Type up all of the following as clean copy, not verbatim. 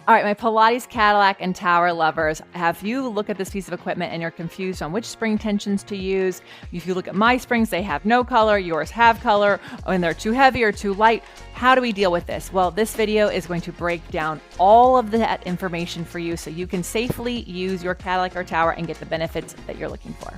All right, my Pilates Cadillac and tower lovers, have you look at this piece of equipment and you're confused on which spring tensions to use? If you look at my springs, they have no color, yours have color, and they're too heavy or too light. How do we deal with this? Well, this video is going to break down all of that information for you so you can safely use your Cadillac or tower and get the benefits that you're looking for.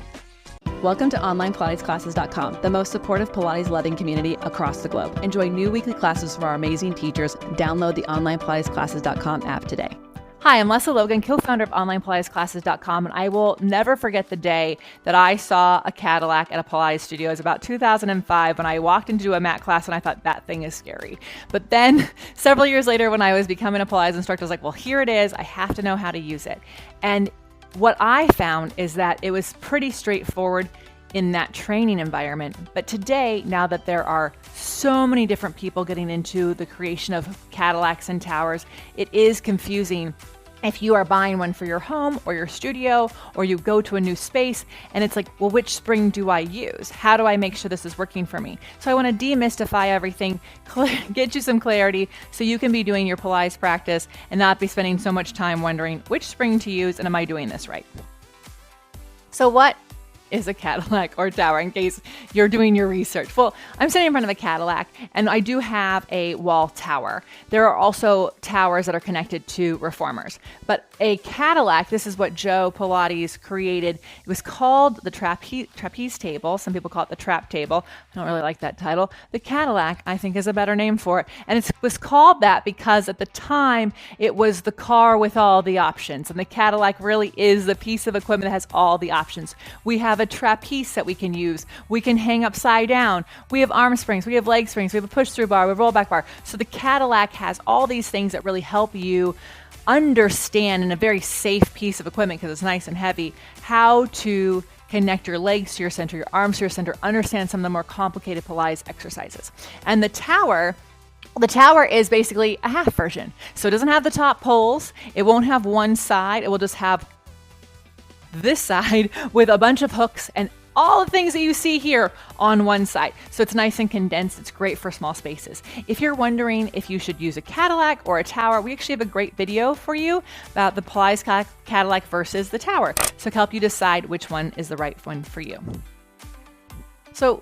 Welcome to OnlinePilatesClasses.com, the most supportive Pilates-loving community across the globe. Enjoy new weekly classes from our amazing teachers. Download the OnlinePilatesClasses.com app today. Hi, I'm Lesley Logan, co-founder of OnlinePilatesClasses.com, and I will never forget the day that I saw a Cadillac at a Pilates studio. It was about 2005 when I walked into a mat class and I thought, that thing is scary. But then several years later when I was becoming a Pilates instructor, I was like, well, here it is. I have to know how to use it. And what I found is that it was pretty straightforward in that training environment. But today, now that there are so many different people getting into the creation of Cadillacs and towers, it is confusing if you are buying one for your home or your studio, or you go to a new space and it's like, well, which spring do I use? How do I make sure this is working for me? So I want to demystify everything, get you some clarity so you can be doing your Pilates practice and not be spending so much time wondering which spring to use and am I doing this right? So what is a Cadillac or tower, in case you're doing your research? Well, I'm sitting in front of a Cadillac and I do have a wall tower. There are also towers that are connected to reformers, but a Cadillac, this is what Joe Pilates created. It was called the trapeze table. Some people call it the trap table. I don't really like that title. The Cadillac, I think, is a better name for it. And it was called that because at the time it was the car with all the options. And the Cadillac really is the piece of equipment that has all the options. We have a trapeze that we can use. We can hang upside down. We have arm springs. We have leg springs. We have a push-through bar. We have a rollback bar. So the Cadillac has all these things that really help you understand in a very safe piece of equipment, because it's nice and heavy, how to connect your legs to your center, your arms to your center, understand some of the more complicated Pilates exercises. And the tower is basically a half version. So it doesn't have the top poles. It won't have one side. It will just have this side with a bunch of hooks and all the things that you see here on one side. So it's nice and condensed. It's great for small spaces. If you're wondering if you should use a Cadillac or a tower, we actually have a great video for you about the Pilates Cadillac versus the tower, so to help you decide which one is the right one for you. So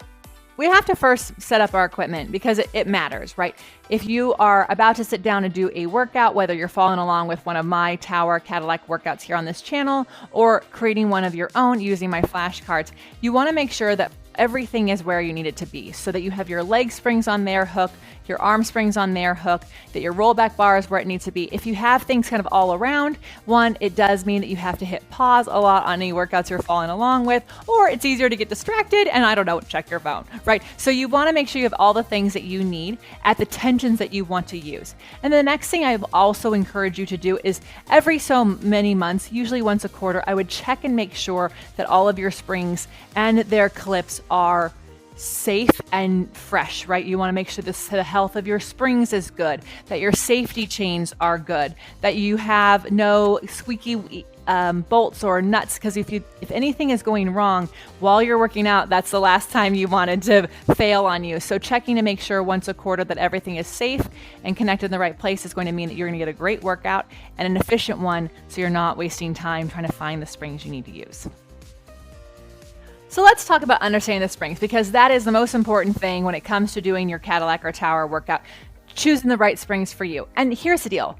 we have to first set up our equipment because it matters, right? If you are about to sit down and do a workout, whether you're following along with one of my tower Cadillac workouts here on this channel or creating one of your own using my flashcards, you want to make sure that everything is where you need it to be, so that you have your leg springs on their hook, your arm springs on their hook, that your rollback bar is where it needs to be. If you have things kind of all around, one, it does mean that you have to hit pause a lot on any workouts you're following along with, or it's easier to get distracted and, I don't know, check your phone, right? So you want to make sure you have all the things that you need at the tensions that you want to use. And the next thing I also encourage you to do is every so many months, usually once a quarter, I would check and make sure that all of your springs and their clips are safe and fresh, right? You want to make sure the health of your springs is good, that your safety chains are good, that you have no squeaky bolts or nuts, because if anything is going wrong while you're working out, that's the last time you wanted to fail on you. So checking to make sure once a quarter that everything is safe and connected in the right place is going to mean that you're going to get a great workout and an efficient one, so you're not wasting time trying to find the springs you need to use. So let's talk about understanding the springs, because that is the most important thing when it comes to doing your Cadillac or tower workout, choosing the right springs for you. And here's the deal.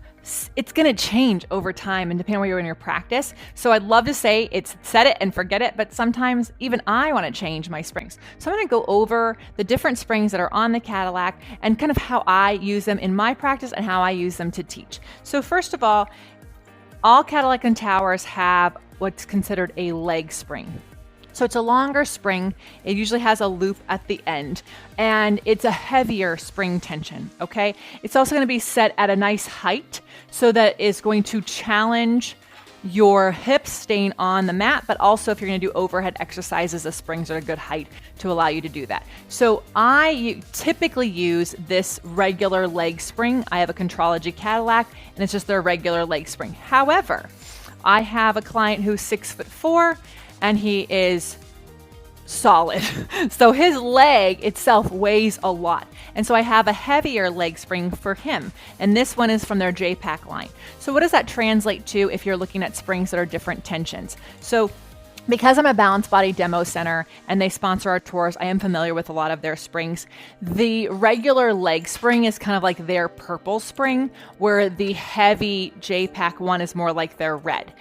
It's going to change over time and depending on where you're in your practice. So I'd love to say it's set it and forget it, but sometimes even I want to change my springs. So I'm going to go over the different springs that are on the Cadillac and kind of how I use them in my practice and how I use them to teach. So first of all Cadillac and towers have what's considered a leg spring. So it's a longer spring. It usually has a loop at the end, and it's a heavier spring tension, okay? It's also going to be set at a nice height, so that it's going to challenge your hips staying on the mat, but also if you're going to do overhead exercises, the springs are a good height to allow you to do that. So I typically use this regular leg spring. I have a Contrology Cadillac, and it's just their regular leg spring. However, I have a client who's 6'4", and he is solid. So his leg itself weighs a lot. And so I have a heavier leg spring for him. And this one is from their J-Pack line. So what does that translate to if you're looking at springs that are different tensions? So because I'm a Balance Body Demo Center and they sponsor our tours, I am familiar with a lot of their springs. The regular leg spring is kind of like their purple spring, where the heavy J-Pack one is more like their red.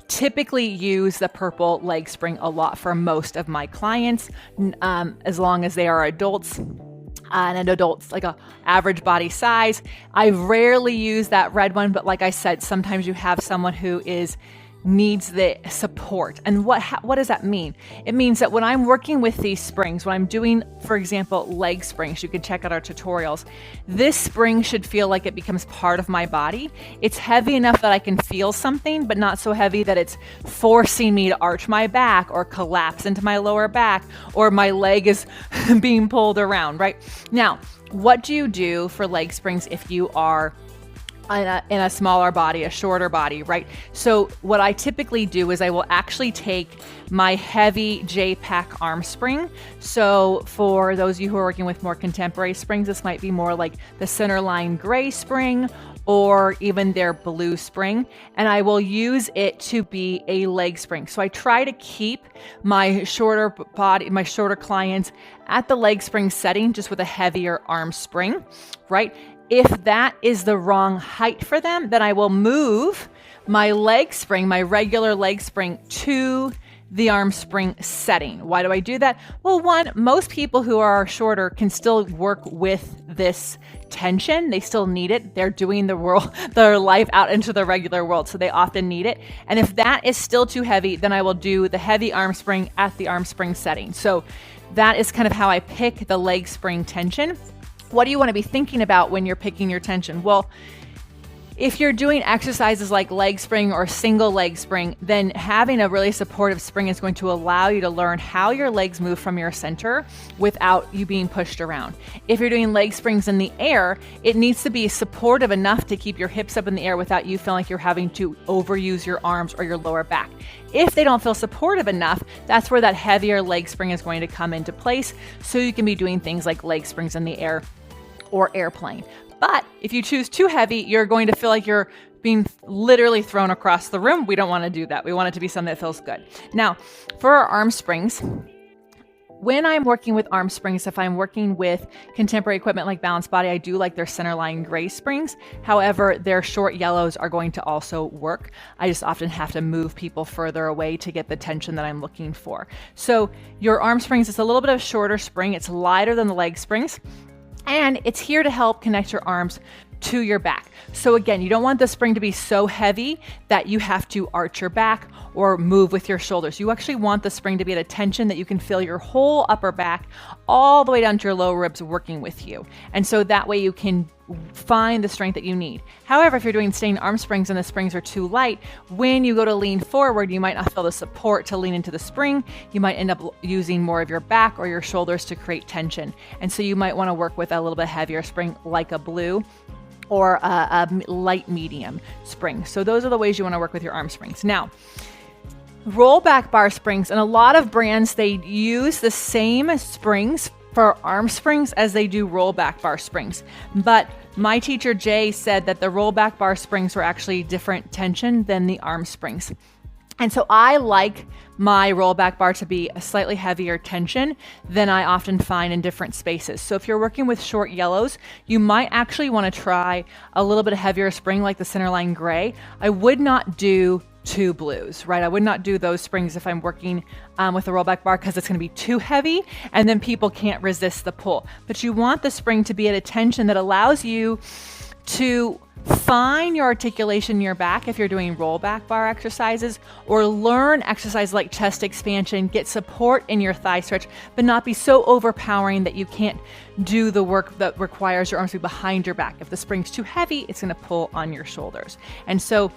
Typically use the purple leg spring a lot for most of my clients, as long as they are adults. And adults, like a average body size. I rarely use that red one, but like I said, sometimes you have someone who needs the support. And what does that mean? It means that when I'm working with these springs, when I'm doing, for example, leg springs, you can check out our tutorials, this spring should feel like it becomes part of my body. It's heavy enough that I can feel something, but not so heavy that it's forcing me to arch my back or collapse into my lower back, or my leg is being pulled around, right? Now, what do you do for leg springs if you are in a smaller body, a shorter body, right? So what I typically do is I will actually take my heavy J-Pack arm spring. So for those of you who are working with more contemporary springs, this might be more like the centerline gray spring or even their blue spring. And I will use it to be a leg spring. So I try to keep my shorter clients at the leg spring setting, just with a heavier arm spring, right? If that is the wrong height for them, then I will move my leg spring, my regular leg spring, to the arm spring setting. Why do I do that? Well, one, most people who are shorter can still work with this tension. They still need it. They're doing their life out into the regular world, so they often need it. And if that is still too heavy, then I will do the heavy arm spring at the arm spring setting. So that is kind of how I pick the leg spring tension. What do you want to be thinking about when you're picking your tension? Well, if you're doing exercises like leg spring or single leg spring, then having a really supportive spring is going to allow you to learn how your legs move from your center without you being pushed around. If you're doing leg springs in the air, it needs to be supportive enough to keep your hips up in the air without you feeling like you're having to overuse your arms or your lower back. If they don't feel supportive enough, that's where that heavier leg spring is going to come into place. So you can be doing things like leg springs in the air or airplane. But if you choose too heavy, you're going to feel like you're being literally thrown across the room. We don't want to do that. We want it to be something that feels good. Now, for our arm springs, when I'm working with arm springs, if I'm working with contemporary equipment like Balance Body, I do like their centerline gray springs. However, their short yellows are going to also work. I just often have to move people further away to get the tension that I'm looking for. So your arm springs, it's a little bit of a shorter spring. It's lighter than the leg springs. And it's here to help connect your arms to your back. So again, you don't want the spring to be so heavy that you have to arch your back or move with your shoulders. You actually want the spring to be at a tension that you can feel your whole upper back all the way down to your lower ribs working with you. And so that way you can find the strength that you need. However, if you're doing staying arm springs and the springs are too light, when you go to lean forward, you might not feel the support to lean into the spring. You might end up using more of your back or your shoulders to create tension. And so you might want to work with a little bit heavier spring like a blue or a light medium spring. So those are the ways you want to work with your arm springs. Now, roll back bar springs, and a lot of brands, they use the same springs for arm springs as they do roll back bar springs. But my teacher Jay said that the roll back bar springs were actually different tension than the arm springs. And so I like my roll back bar to be a slightly heavier tension than I often find in different spaces. So if you're working with short yellows, you might actually want to try a little bit heavier spring like the centerline gray. I would not do two blues, right? I would not do those springs if I'm working with a rollback bar because it's going to be too heavy and then people can't resist the pull. But you want the spring to be at a tension that allows you to find your articulation in your back if you're doing rollback bar exercises, or learn exercises like chest expansion, get support in your thigh stretch, but not be so overpowering that you can't do the work that requires your arms to be behind your back. If the spring's too heavy, it's going to pull on your shoulders. And so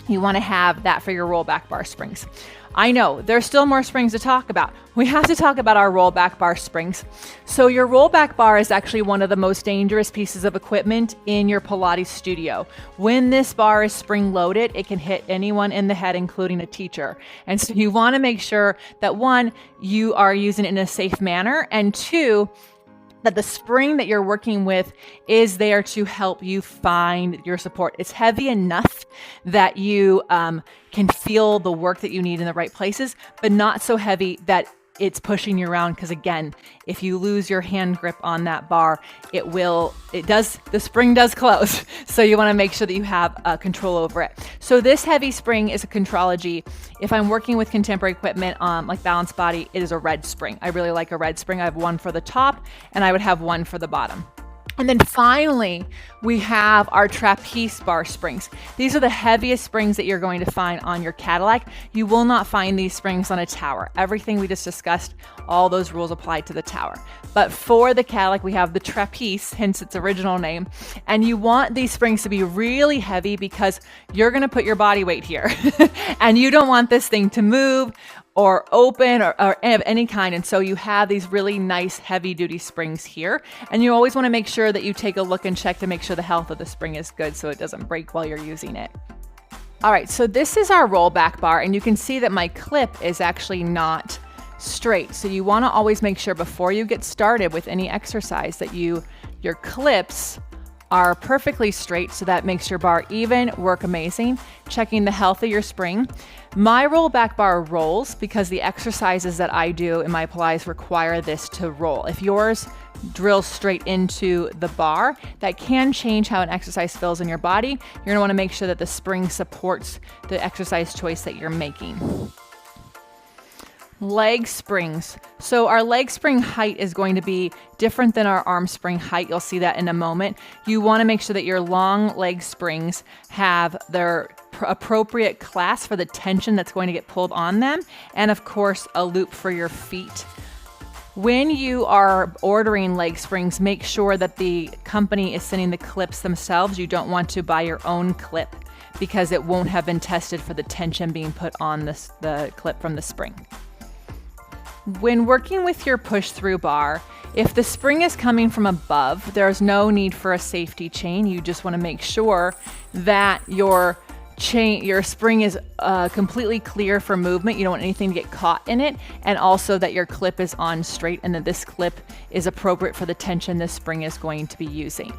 you want to have that for your rollback bar springs. I know there's still more springs to talk about. We have to talk about our rollback bar springs. So your rollback bar is actually one of the most dangerous pieces of equipment in your Pilates studio. When this bar is spring loaded, it can hit anyone in the head, including a teacher. And so you want to make sure that one, you are using it in a safe manner, and two, that the spring that you're working with is there to help you find your support. It's heavy enough that you can feel the work that you need in the right places, but not so heavy that it's pushing you around. Because again, if you lose your hand grip on that bar, the spring does close. So you want to make sure that you have control over it. So this heavy spring is a Contrology. If I'm working with contemporary equipment like Balance Body, it is a red spring. I really like a red spring. I have one for the top and I would have one for the bottom. And then finally, we have our trapeze bar springs. These are the heaviest springs that you're going to find on your Cadillac. You will not find these springs on a tower. Everything we just discussed, all those rules apply to the tower. But for the Cadillac, we have the trapeze, hence its original name. And you want these springs to be really heavy because you're going to put your body weight here. And you don't want this thing to move or open or of any kind. And so you have these really nice heavy duty springs here. And you always want to make sure that you take a look and check to make sure the health of the spring is good so it doesn't break while you're using it. All right, so this is our rollback bar, and you can see that my clip is actually not straight. So you want to always make sure before you get started with any exercise that your clips are perfectly straight, so that makes your bar even, work amazing. Checking the health of your spring. My rollback bar rolls because the exercises that I do in my Pilates require this to roll. If yours drills straight into the bar, that can change how an exercise feels in your body. You're gonna wanna make sure that the spring supports the exercise choice that you're making. Leg springs. So our leg spring height is going to be different than our arm spring height. You'll see that in a moment. You want to make sure that your long leg springs have their appropriate clasp for the tension that's going to get pulled on them, and of course a loop for your feet. When you are ordering leg springs, make sure that the company is sending the clips themselves. You don't want to buy your own clip because it won't have been tested for the tension being put on the clip from the spring. When working with your push-through bar, if the spring is coming from above, there's no need for a safety chain. You just want to make sure that your spring is completely clear for movement. You don't want anything to get caught in it, and also that your clip is on straight and that this clip is appropriate for the tension this spring is going to be using.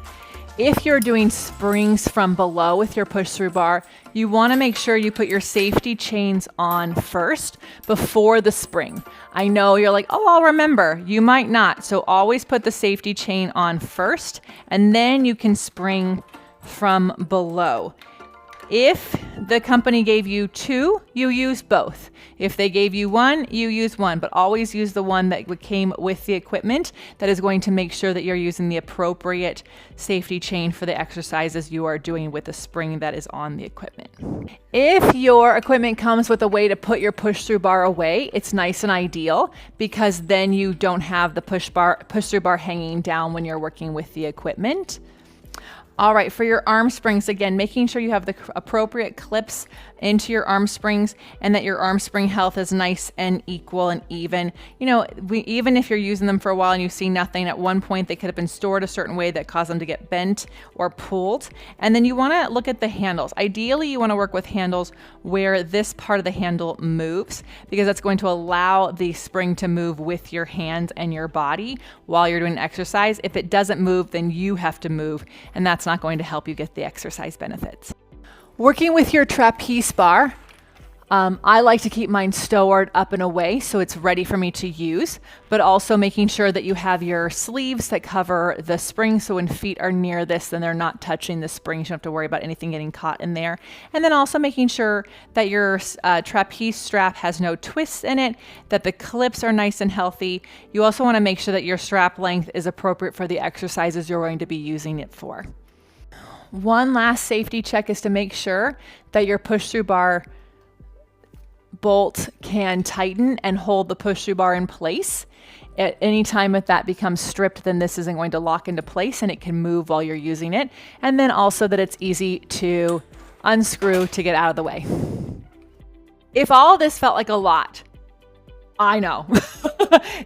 If you're doing springs from below with your push-through bar, you want to make sure you put your safety chains on first before the spring. I know you're like, oh, I'll remember. You might not. So always put the safety chain on first, and then you can spring from below. If the company gave you 2, you use both. If they gave you 1, you use 1, but always use the one that came with the equipment. That is going to make sure that you're using the appropriate safety chain for the exercises you are doing with the spring that is on the equipment. If your equipment comes with a way to put your push-through bar away, it's nice and ideal because then you don't have the push-through bar hanging down when you're working with the equipment. All right, for your arm springs, again, making sure you have the appropriate clips into your arm springs and that your arm spring health is nice and equal and even. You know, even if you're using them for a while and you see nothing, at one point they could have been stored a certain way that caused them to get bent or pulled. And then you want to look at the handles. Ideally, you want to work with handles where this part of the handle moves because that's going to allow the spring to move with your hands and your body while you're doing exercise. If it doesn't move, then you have to move, and that's not going to help you get the exercise benefits. Working with your trapeze bar, I like to keep mine stowed up and away so it's ready for me to use, but also making sure that you have your sleeves that cover the spring so when feet are near this, then they're not touching the spring. You don't have to worry about anything getting caught in there. And then also making sure that your trapeze strap has no twists in it, that the clips are nice and healthy. You also want to make sure that your strap length is appropriate for the exercises you're going to be using it for. One last safety check is to make sure that your push-through bar bolt can tighten and hold the push-through bar in place. At any time if that becomes stripped, then this isn't going to lock into place and it can move while you're using it. And then also that it's easy to unscrew to get out of the way. If all of this felt like a lot, I know.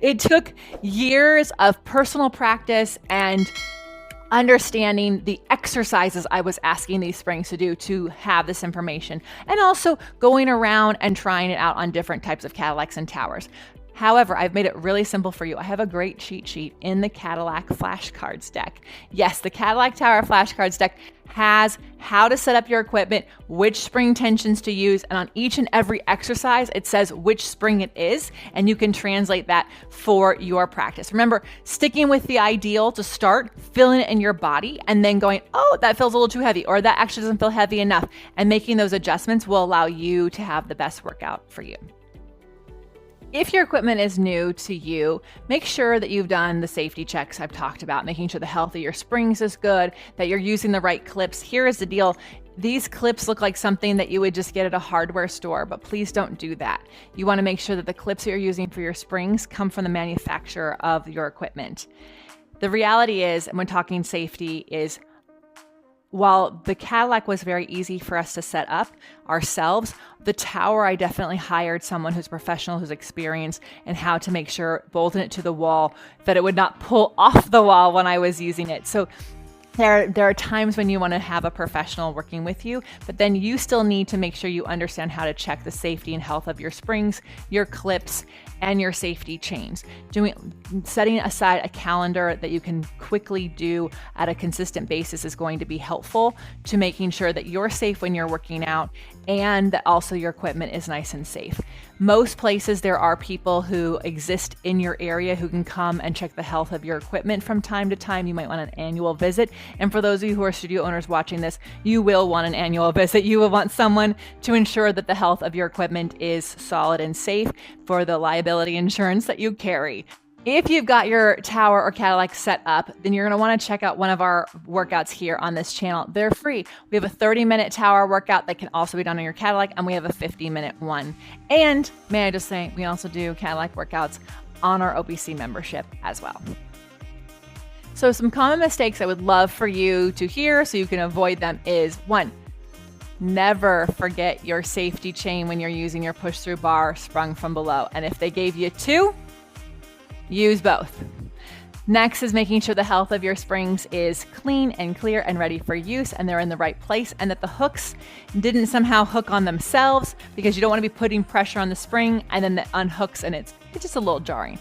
It took years of personal practice and understanding the exercises I was asking these springs to do to have this information, and also going around and trying it out on different types of Cadillacs and towers. However, I've made it really simple for you. I have a great cheat sheet in the Cadillac flashcards deck. Yes, the Cadillac Tower flashcards deck has how to set up your equipment, which spring tensions to use, and on each and every exercise, it says which spring it is, and you can translate that for your practice. Remember, sticking with the ideal to start, feeling it in your body, and then going, oh, that feels a little too heavy, or that actually doesn't feel heavy enough, and making those adjustments will allow you to have the best workout for you. If your equipment is new to you, make sure that you've done the safety checks I've talked about, making sure the health of your springs is good, that you're using the right clips. Here is the deal. These clips look like something that you would just get at a hardware store, but please don't do that. You want to make sure that the clips that you're using for your springs come from the manufacturer of your equipment. The reality is, and when talking safety, is while the Cadillac was very easy for us to set up ourselves, the tower, I definitely hired someone who's professional, who's experienced, and how to make sure, bolting it to the wall, that it would not pull off the wall when I was using it. So there are times when you want to have a professional working with you, but then you still need to make sure you understand how to check the safety and health of your springs, your clips, and your safety chains. Setting aside a calendar that you can quickly do at a consistent basis is going to be helpful to making sure that you're safe when you're working out and that also your equipment is nice and safe. Most places there are people who exist in your area who can come and check the health of your equipment from time to time. You might want an annual visit. And for those of you who are studio owners watching this, you will want an annual visit. You will want someone to ensure that the health of your equipment is solid and safe for the liability insurance that you carry. If you've got your tower or Cadillac set up, then you're going to want to check out one of our workouts here on this channel. They're free. We have a 30-minute tower workout that can also be done on your Cadillac, and we have a 50-minute one. And may I just say, we also do Cadillac workouts on our OPC membership as well. So some common mistakes I would love for you to hear so you can avoid them is 1, never forget your safety chain when you're using your push-through bar sprung from below. And if they gave you 2, use both. Next is making sure the health of your springs is clean and clear and ready for use, and they're in the right place, and that the hooks didn't somehow hook on themselves, because you don't want to be putting pressure on the spring and then it unhooks and it's just a little jarring.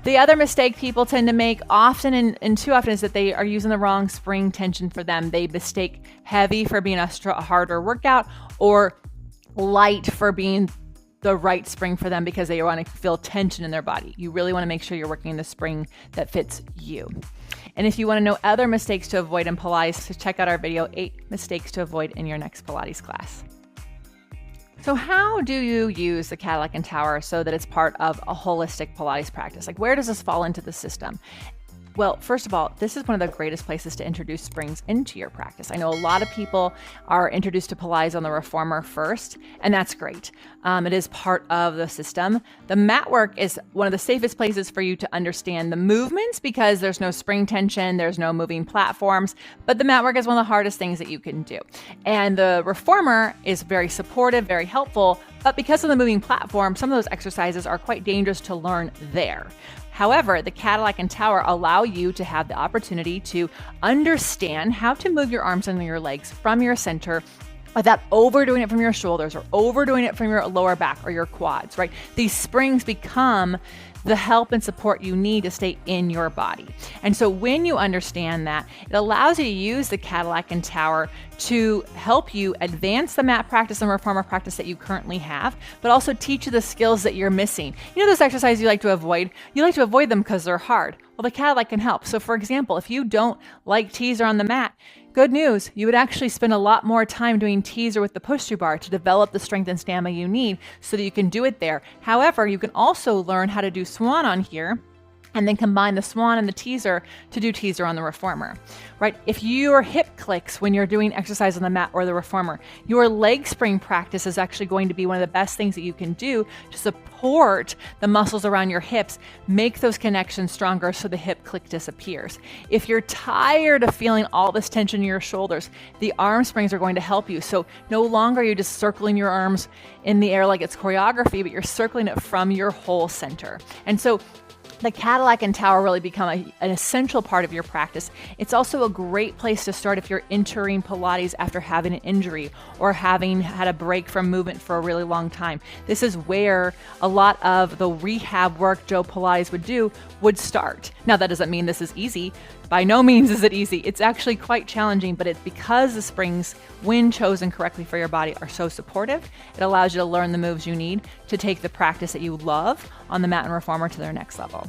The other mistake people tend to make often and too often is that they are using the wrong spring tension for them. They mistake heavy for being a harder workout or light for being the right spring for them because they want to feel tension in their body. You really want to make sure you're working the spring that fits you. And if you want to know other mistakes to avoid in Pilates, so check out our video, 8 mistakes to avoid in your next Pilates class. So how do you use the Cadillac and Tower so that it's part of a holistic Pilates practice? Like, where does this fall into the system? Well, first of all, this is one of the greatest places to introduce springs into your practice. I know a lot of people are introduced to Pilates on the reformer first, and that's great. It is part of the system. The mat work is one of the safest places for you to understand the movements because there's no spring tension, there's no moving platforms, but the mat work is one of the hardest things that you can do. And the reformer is very supportive, very helpful, but because of the moving platform, some of those exercises are quite dangerous to learn there. However, the Cadillac and Tower allow you to have the opportunity to understand how to move your arms and your legs from your center without overdoing it from your shoulders or overdoing it from your lower back or your quads, right? These springs become the help and support you need to stay in your body. And so when you understand that, it allows you to use the Cadillac and Tower to help you advance the mat practice and reformer practice that you currently have, but also teach you the skills that you're missing. You know those exercises you like to avoid? You like to avoid them because they're hard. Well, the Cadillac can help. So for example, if you don't like teaser on the mat, good news, you would actually spend a lot more time doing teaser with the push-through bar to develop the strength and stamina you need so that you can do it there. However, you can also learn how to do swan on here and then combine the swan and the teaser to do teaser on the reformer, right? If your hip clicks when you're doing exercise on the mat or the reformer, your leg spring practice is actually going to be one of the best things that you can do to support the muscles around your hips, make those connections stronger so the hip click disappears. If you're tired of feeling all this tension in your shoulders, the arm springs are going to help you. So no longer are you just circling your arms in the air like it's choreography, but you're circling it from your whole center. And so the Cadillac and tower really become an essential part of your practice. It's also a great place to start if you're entering Pilates after having an injury or having had a break from movement for a really long time. This is where a lot of the rehab work Joe Pilates would start. Now, that doesn't mean this is easy. By no means is it easy. It's actually quite challenging, but it's because the springs, when chosen correctly for your body, are so supportive. It allows you to learn the moves you need to take the practice that you love on the mat and reformer to their next level.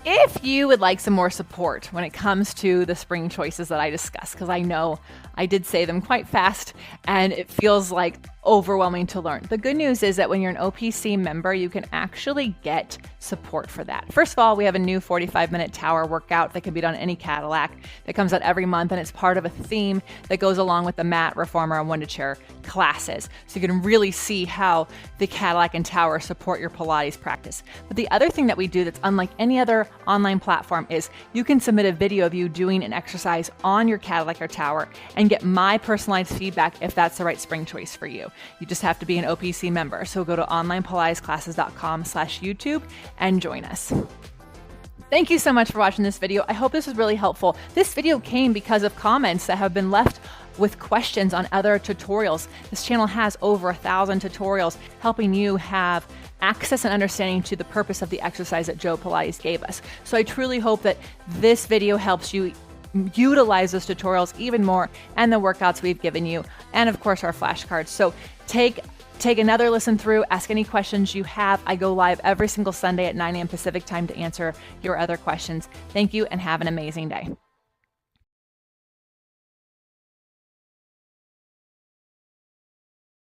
If you would like some more support when it comes to the spring choices that I discussed, because I know I did say them quite fast and it feels like overwhelming to learn. The good news is that when you're an OPC member, you can actually get support for that. First of all, we have a new 45-minute tower workout that can be done in any Cadillac that comes out every month, and it's part of a theme that goes along with the mat, reformer, and one-to-chair classes. So you can really see how the Cadillac and tower support your Pilates practice. But the other thing that we do that's unlike any other online platform is you can submit a video of you doing an exercise on your Cadillac or tower and get my personalized feedback if that's the right spring choice for you. You just have to be an OPC member. So go to onlinepilatesclasses.com/YouTube and join us. Thank you so much for watching this video. I hope this was really helpful. This video came because of comments that have been left with questions on other tutorials. This channel has over 1,000 tutorials helping you have access and understanding to the purpose of the exercise that Joe Pilates gave us. So I truly hope that this video helps you utilize those tutorials even more and the workouts we've given you, and of course our flashcards. So take another listen through, ask any questions you have. I go live every single Sunday at 9 a.m. Pacific time to answer your other questions. Thank you and have an amazing day.